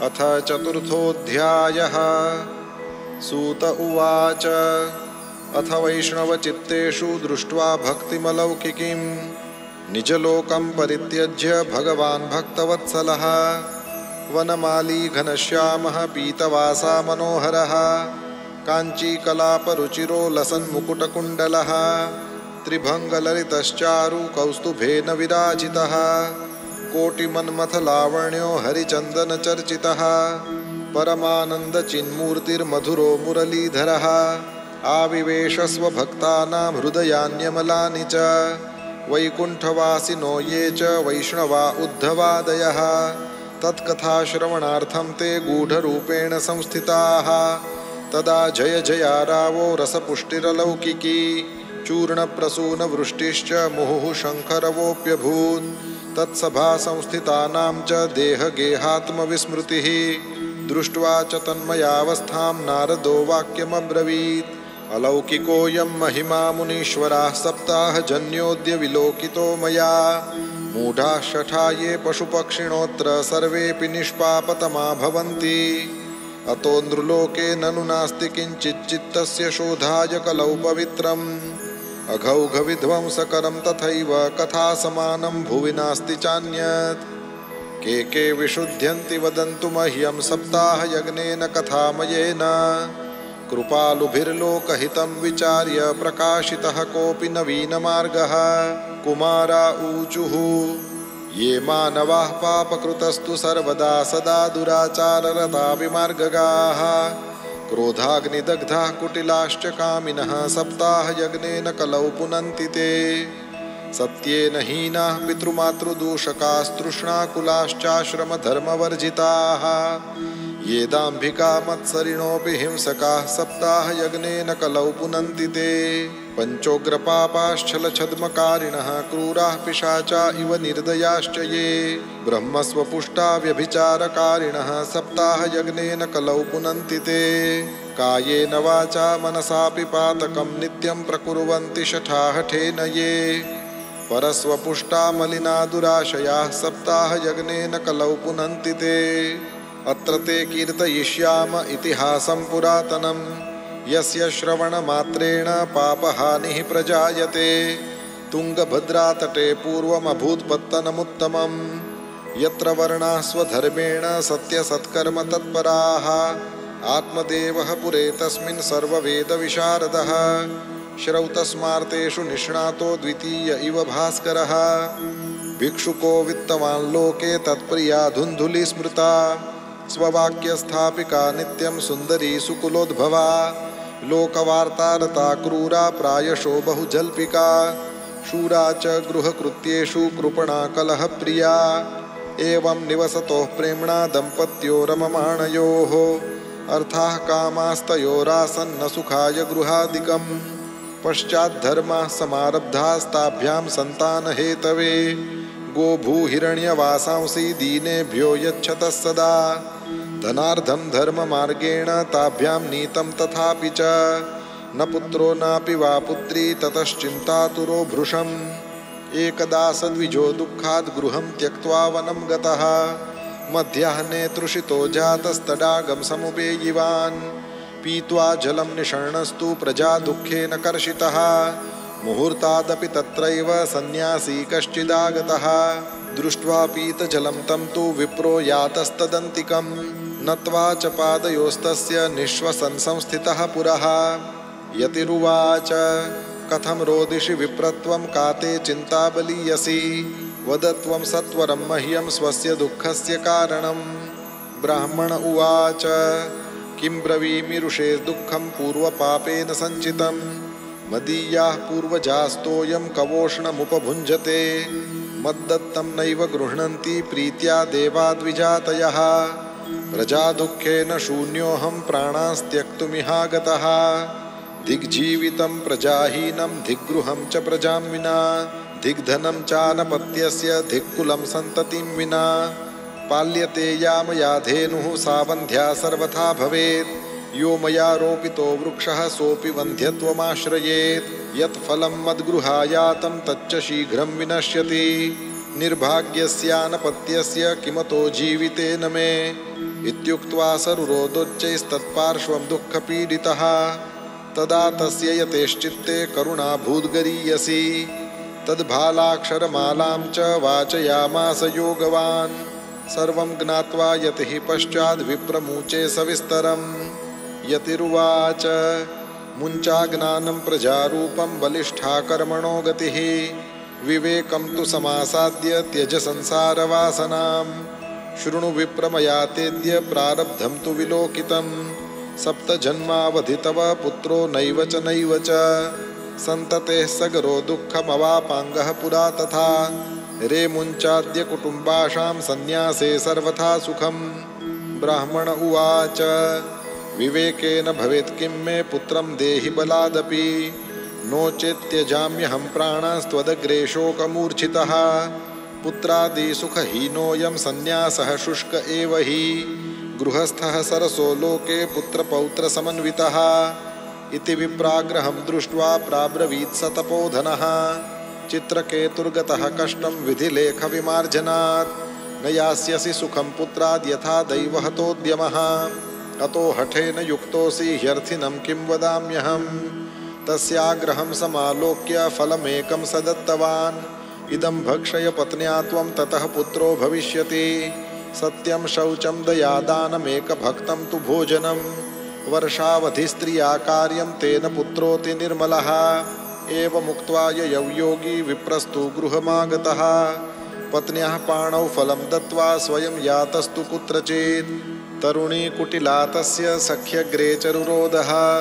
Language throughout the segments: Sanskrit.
अथ चतुर्थोऽध्यायः। सूत उवाच अथ वैष्णवचित्तेषु दृष्ट्वा भक्तिमलौकिकीं निजलोकं परित्यज्य भगवान् भक्तवत्सलः वनमाली घनश्यामः पीतवासा मनोहरः काञ्चीकलापरुचिरो लसन्मुकुटकुण्डलः त्रिभङ्गललितश्चारु कौस्तुभेन विराजितः कोटिमन्मथलावण्यो हरिचन्दनचर्चितः परमानन्दचिन्मूर्तिर्मधुरो मुरलीधरः आविवेश स्वभक्तानां हृदयान्यमलानि च वैकुण्ठवासिनो ये च वैष्णवा उद्धवादयः तत्कथाश्रवणार्थं ते गूढरूपेण संस्थिताः तदा जय जयारावो रसपुष्टिरलौकिकी चूर्णप्रसूनवृष्टिश्च मुहुः शङ्खरवोऽप्यभूत् तत्सभा संस्थितानां च देहगेहात्मविस्मृतिः दृष्ट्वा च तन्मयावस्थां नारदो वाक्यमब्रवीत् अलौकिकोऽयं महिमा मुनीश्वराः सप्ताहजन्योऽद्य विलोकितो मया मूढाः शठा ये पशुपक्षिणोऽत्र सर्वेऽपि निष्पापतमा भवन्ति अतो नृलोके ननु नास्ति किञ्चिच्चित्तस्य शोधाय कलौ पवित्रम् अघौघविध्वंसकरं तथैव कथासमानं भुवि नास्ति चान्यत् के विशुध्यन्ति वदन्तु मह्यं सप्ताहयज्ञेन कथामयेन कृपालुभिर्लोकहितं विचार्य प्रकाशितः कोऽपि नवीनमार्गः कुमारा ऊचुः ये मानवाः पापकृतस्तु सर्वदा सदा दुराचाररता विमार्गगाः क्रोधाग्निदग्धाः कुटिलाश्च कामिनः सप्ताहयज्ञेन कलौ पुनन्ति ते सत्येन हीनाः पितृमातृदूषकास्तृष्णाकुलाश्चाश्रमधर्मवर्जिताः ये दाम्भिका मत्सरिणोऽपि हिंसकाः सप्ताहयज्ञेन कलौ पुनन्ति ते पञ्चोग्रपापाश्छलछद्मकारिणः क्रूराः पिशाचा इव निर्दयाश्च ये ब्रह्मस्वपुष्टा व्यभिचारकारिणः सप्ताहयज्ञेन कलौ पुनन्ति ते कायेन वाचा मनसापि पातकं नित्यं प्रकुर्वन्ति शठाहठेन ये परस्वपुष्टा मलिना दुराशयाः सप्ताहयज्ञेन कलौ पुनन्ति ते अत्र ते कीर्तयिष्याम इतिहासं पुरातनं यस्य श्रवणमात्रेण पापहानिः प्रजायते तुङ्गभद्रातटे पूर्वमभूत्पत्तनमुत्तमं यत्र वर्णाः स्वधर्मेण सत्यसत्कर्मतत्पराः आत्मदेवः पुरे तस्मिन् सर्ववेदविशारदः श्रौतस्मार्तेषु निष्णातो द्वितीय इव भास्करः भिक्षुको वित्तवान् लोके तत्प्रिया धुन्धुली स्मृता स्ववाक्यस्थापिका नित्यं सुन्दरी सुकुलोद्भवा लोकवार्तारता क्रूरा प्रायशो बहुजल्पिका शूरा च गृहकृत्येषु कृपणा कलहप्रिया एवं निवसतोः प्रेम्णा दम्पत्यो रममाणयोः अर्थाः कामास्तयोरासन्न सुखाय गृहादिकम् पश्चाद्धर्माः समारब्धास्ताभ्यां सन्तानहेतवे गोभूहिरण्यवासांसि दीनेभ्यो यच्छतः सदा धनार्धं धर्ममार्गेण ताभ्यां नीतं तथापि च न पुत्रो नापि वा पुत्री ततश्चिन्तातुरो भृशम् एकदा सद्विजो दुःखाद् गृहं त्यक्त्वा वनं गतः मध्याह्ने तृषितो जातस्तडागं समुपेयिवान् पीत्वा जलं निषण्णस्तु प्रजा दुःखेन कर्षितः मुहूर्तादपि तत्रैव सन्न्यासी कश्चिदागतः दृष्ट्वा पीतजलं तं तु विप्रो यातस्तदन्तिकं नत्वा च पादयोस्तस्य निःश्वसन् संस्थितः पुरः यतिरुवाच कथं रोदिषि विप्रत्वं का ते चिन्ता बलीयसि वद त्वं सत्वरं मह्यं स्वस्य दुःखस्य कारणं ब्राह्मण उवाच किं ब्रवीमि ऋषे दुःखं पूर्वपापेन सञ्चितं मदीयाः पूर्वजास्तोऽयं कवोष्णमुपभुञ्जते मद्दत्तं नैव गृह्णन्ति प्रीत्या देवाद्विजातयः प्रजादुःखेन शून्योऽहं प्राणास्त्यक्तुमिहागतः दिग्जीवितं प्रजाहीनं दिग्गृहं च प्रजां विना दिग्धनं चानपत्यस्य दिक्कुलं सन्ततिं विना पाल्यते या मया धेनुः सा वन्ध्या सर्वथा भवेत् यो मया रोपितो वृक्षः सोऽपि वन्ध्यत्वमाश्रयेत् यत् फलं मद्गृहायातं तच्च शीघ्रं विनश्यति निर्भाग्यस्यानपत्यस्य किमतो जीवितेन मे इत्युक्त्वा सरुरोदोच्चैस्तत्पार्श्वं दुःखपीडितः। तदा तस्य यतेश्चित्ते करुणाभूद्गरीयसी तद्भालाक्षरमालां च वाचयामास योगवान्। सर्वं ज्ञात्वा यतिः पश्चाद् विप्रमूचे सविस्तरम्। यतिरुवाच मुञ्चाज्ञानं प्रजारूपं बलिष्ठा कर्मणो गतिः। विवेकं तु समासाद्य त्यज संसारवासनां। शृणु विप्रमया तेद्य प्रारब्धं तु विलोकितं। सप्तजन्मावधि तव पुत्रो नैव च नैव च सन्ततेः सगरो दुःखमवापाङ्गः पुरा तथा। रे मुञ्चाद्य कुटुम्बाशां सन्न्यासे सर्वथा सुखम्। ब्राह्मण उवाच विवेकेन भवेत् किं मे पुत्रं देहि बलादपि। नो चेत् त्यजाम्यहं प्राणास्त्वदग्रे शोकमूर्छितः। पुत्रादिसुखहीनोऽयं सन्न्यासः शुष्क एव हि। गृहस्थः सरसो लोके पुत्रपौत्रसमन्वितः। इति विप्राग्रहं दृष्ट्वा प्राब्रवीत् स तपोधनः। चित्रकेतुर्गतः कष्टं विधिलेखविमार्जनात्। न यास्यसि सुखं पुत्राद्यथा दैवहतोद्यमः। अतो हठेन युक्तोऽसि ह्यर्थिनं किं वदाम्यहम्। तस्याग्रहं समालोक्य फलमेकं स दत्तवान्। इदं भक्षय पत्न्या त्वं ततः पुत्रो भविष्यति। सत्यं शौचं दयादानमेकभक्तं तु भोजनं। वर्षावधिस्त्रिया कार्यं तेन पुत्रोऽति निर्मलः। एवमुक्त्वा ययौ योगी विप्रस्तु गृहमागतः। पत्न्याः पाणौ फलं दत्त्वा स्वयं यातस्तु कुत्रचित्। तरुणी कुटिला तस्य सख्यग्रे चरुरोदः।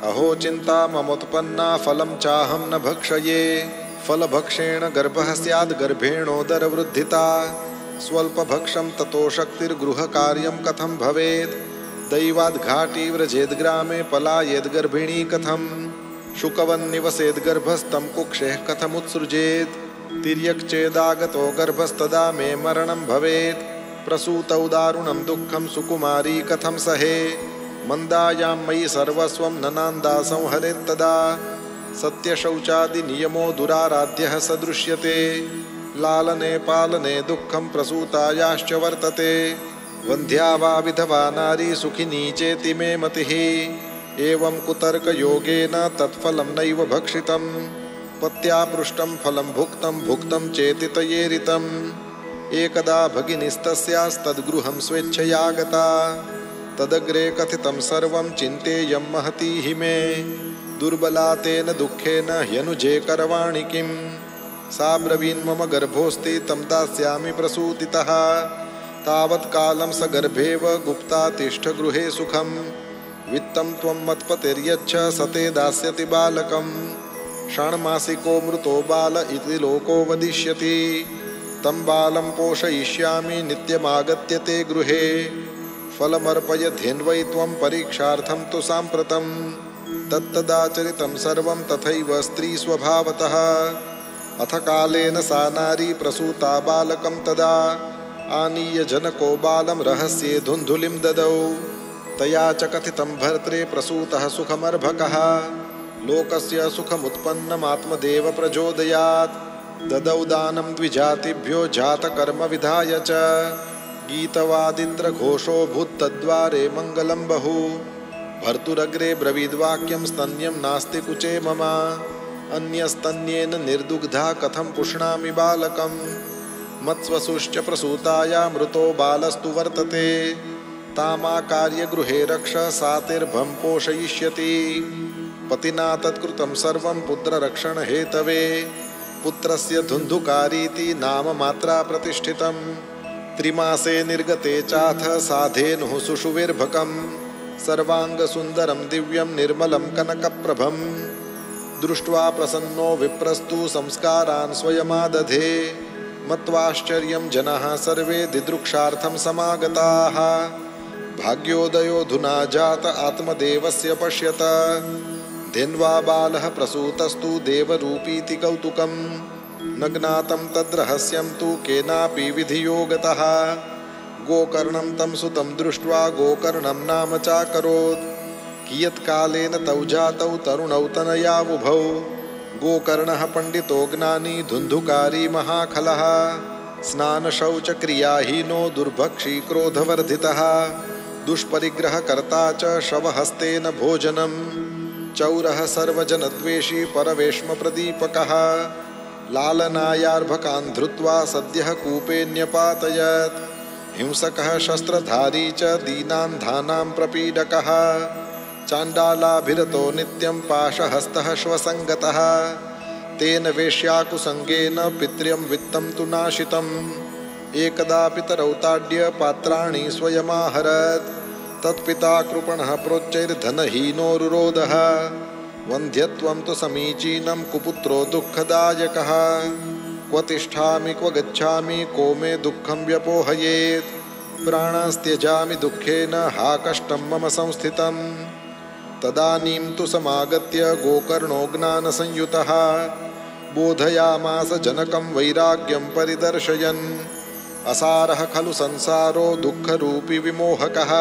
अहो चिन्ता ममोत्पन्ना फलं चाहं न भक्षये। फलभक्षेण गर्भः स्याद् गर्भेणोदरवृद्धिता। स्वल्पभक्षं ततो शक्तिर्गृहकार्यं कथं भवेत्। दैवाद्घाटी व्रजेद्ग्रामे पलायेद् गर्भिणी कथं। शुकवन्निवसेद् गर्भस्थं कुक्षेः कथमुत्सृजेत्। तिर्यक्चेदागतो गर्भस्तदा मे मरणं भवेत्। प्रसूतौ दारुणं दुःखं सुकुमारी कथं सहे। मन्दायां मयि सर्वस्वं ननान्दा संहरेत्तदा। सत्यशौचादिनियमो दुराराध्यः स दृश्यते। लालने पालने दुःखं प्रसूतायाश्च वर्तते। वन्ध्या वा विधवा नारी सुखिनी चेति मे मतिः। एवं कुतर्कयोगेन तत्फलं नैव भक्षितं। पत्या पृष्टं फलं भुक्तं चेति तयेरितम्। एकदा भगिनीस्तस्यास्तद्गृहं स्वेच्छया गता। तदग्रे कथितं सर्वं चिन्तेयं महती हि मे। दुर्बला तेन दुःखेन ह्यनुजे करवाणि किम्। सा ब्रवीन् मम गर्भोऽस्ति तं दास्यामि प्रसूतितः। तावत्कालं स गर्भेव गुप्ता तिष्ठ गृहे सुखम्। वित्तं त्वं मत्पतिर्यच्छ स ते दास्यति बालकम्। षण्मासिको मृतो बाल इति लोको वदिष्यति। तं बालं पोषयिष्यामि नित्यमागत्य ते गृहे। फलमर्पयध्यन्वै त्वं परीक्षार्थं तु साम्प्रतम्। तत्तदाचरितं सर्वं तथैव स्त्रीस्वभावतः। अथ कालेन सा नारी प्रसूता बालकं तदा। आनीय जनको बालं रहस्ये धुन्धुलिं ददौ। तया च कथितं भर्त्रे प्रसूतः सुखमर्भकः। लोकस्य सुखमुत्पन्नमात्मदेव प्रचोदयात्। ददौ दानं द्विजातिभ्यो जातकर्म विधाय च। गीतवादिन्द्रघोषोऽभूत् तद्वारे मङ्गलं बहु। भर्तुरग्रे ब्रवीद्वाक्यं स्तन्यं नास्ति कुचे मम। अन्यस्तन्येन निर्दुग्धा कथं पुष्णामि बालकम्। मत्स्वसुश्च प्रसूताया मृतो बालस्तु वर्तते। तामाकार्य गृहे रक्ष सातिर्भं पोषयिष्यति। पतिना तत्कृतं सर्वं पुत्ररक्षणहेतवे। पुत्रस्य धुन्धुकारीति नाम मात्रा प्रतिष्ठितं। त्रिमासे निर्गते चाथ साधेनुः सुषुविर्भकम्। सर्वाङ्गसुन्दरं दिव्यं निर्मलं कनकप्रभं। दृष्ट्वा प्रसन्नो विप्रस्तु संस्कारान् स्वयमादधे। मत्वाश्चर्यं जनाः सर्वे दिदृक्षार्थं समागताः। भाग्योदयोऽधुना जात आत्मदेवस्य पश्यत। धिन्वा बालः प्रसूतस्तु देवरूपीति कौतुकं। न ज्ञातं तद्रहस्यं तु केनापि विधियो गतः। गोकर्णं तं सुतं दृष्ट्वा गोकर्णं नाम चाकरोत्। कियत्कालेन तौ जातौ तरुणौ तनयावुभौ। गोकर्णः पण्डितो ज्ञानी धुन्धुकारी महाखलः। स्नानशौचक्रियाहीनो दुर्भक्षी क्रोधवर्धितः दुष्परिग्रहकर्ता च शवहस्तेन भोजनं चौरः सर्वजनद्वेषी परवेश्मप्रदीपकः लालनायार्भकान् धृत्वा सद्यः कूपे न्यपातयत् हिंसकः शस्त्रधारी च दीनान् धानां प्रपीडकः चाण्डालाभिरतो नित्यं पाशहस्तः श्वसङ्गतः तेन वेश्याकुसङ्गेन पित्र्यं वित्तं तु नाशितम् एकदा पितरौ ताड्य पात्राणि स्वयमाहरत् तत्पिता कृपणः प्रोच्चैर्धनहीनोरुरोधः वन्ध्यत्वं तु समीचीनं कुपुत्रो दुःखदायकः क्व तिष्ठामि क्व गच्छामि को मे दुःखं व्यपोहयेत् प्राणास्त्यजामि दुःखेन हा कष्टं मम संस्थितम् तदानीं तु समागत्य गोकर्णो ज्ञानसंयुतः बोधयामास जनकं वैराग्यं परिदर्शयन् असारः खलु संसारो दुःखरूपी विमोहकः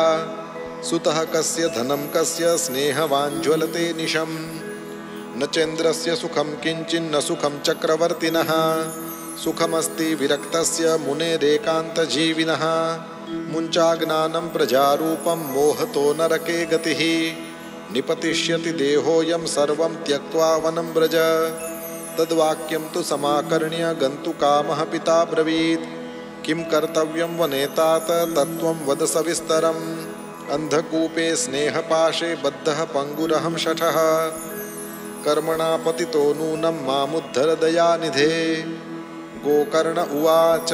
सुतः कस्य धनं कस्य स्नेहवान् ज्वलते निशम् न चेन्द्रस्य सुखं किञ्चिन्न सुखं चक्रवर्तिनः सुखमस्ति विरक्तस्य मुनेरेकान्तजीविनः मुञ्चाज्ञानं प्रजारूपं मोहतो नरके गतिः निपतिष्यति देहोऽयं सर्वं त्यक्त्वा वनं व्रज तद्वाक्यं तु समाकर्ण्य गन्तुकामः पिता ब्रवीत् किं कर्तव्यं वनेतात तत्त्वं वद सविस्तरम् अन्धकूपे स्नेहपाशे बद्धः पङ्गुरहं शठः कर्मणा पतितो नूनं मामुद्धर दयानिधे गोकर्ण उवाच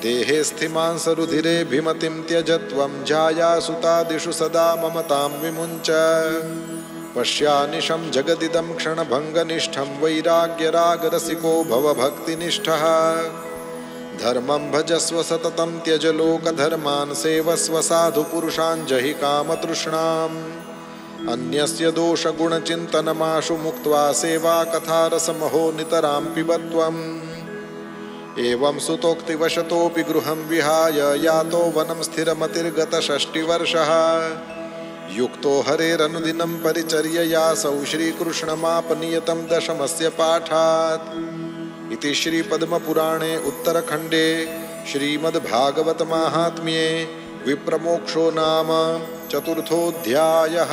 देहे स्थिमांसरुधिरे भिमतिं त्यजत्वं जायासुतादिषु सदा ममतां विमुञ्च पश्यानिशं जगदिदं क्षणभङ्गनिष्ठं वैराग्यरागरसिको भवभक्तिनिष्ठः धर्मं भजस्व सततं त्यज लोकधर्मान् सेवस्व साधुपुरुषान् जहि कामतृष्णाम् अन्यस्य दोषगुणचिन्तनमाशु मुक्त्वा सेवाकथारसमहो नितरां पिबत्वम् एवं सुतोक्तिवशतोऽपि गृहं विहाय यातो वनं स्थिरमतिर्गतषष्टिवर्षः युक्तो हरेरनुदिनं परिचर्ययासौ श्रीकृष्णमापनियतं दशमस्य पाठात् इति श्रीपद्मपुराणे उत्तरखण्डे श्रीमद्भागवतमाहात्म्ये विप्रमोक्षो नाम चतुर्थोऽध्यायः।